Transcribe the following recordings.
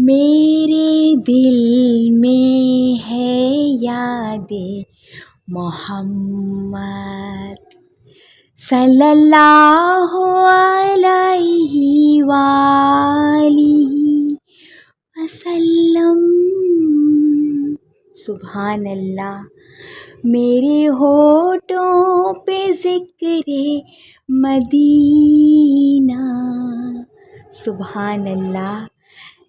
میرے دل میں ہے یاد محمد صلی اللہ علیہ وآلہ وسلم۔ سبحان اللہ، میرے ہونٹوں پہ ذکر مدینہ، سبحان اللہ،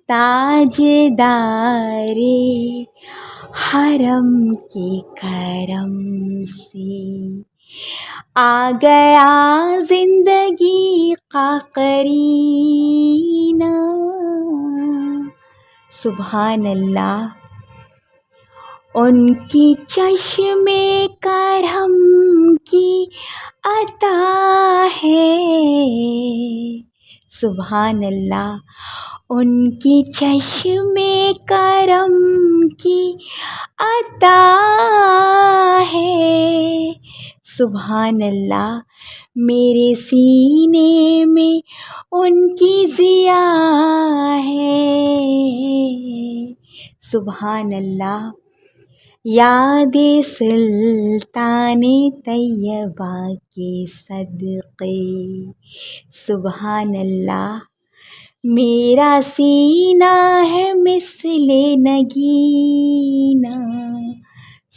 تاجدار حرم کے کرم سے آ گیا زندگی کا قرینہ، سبحان اللہ۔ ان کی چشم کرم کی عطا ہے، سبحان اللہ، ان کی چشم کرم کی عطا ہے، سبحان اللہ، میرے سینے میں ان کی ضیا ہے، سبحان اللہ۔ یاد سلطان طیبہ کے صدقے، سبحان اللہ، میرا سینہ ہے مثل نگینہ،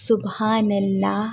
سبحان اللہ،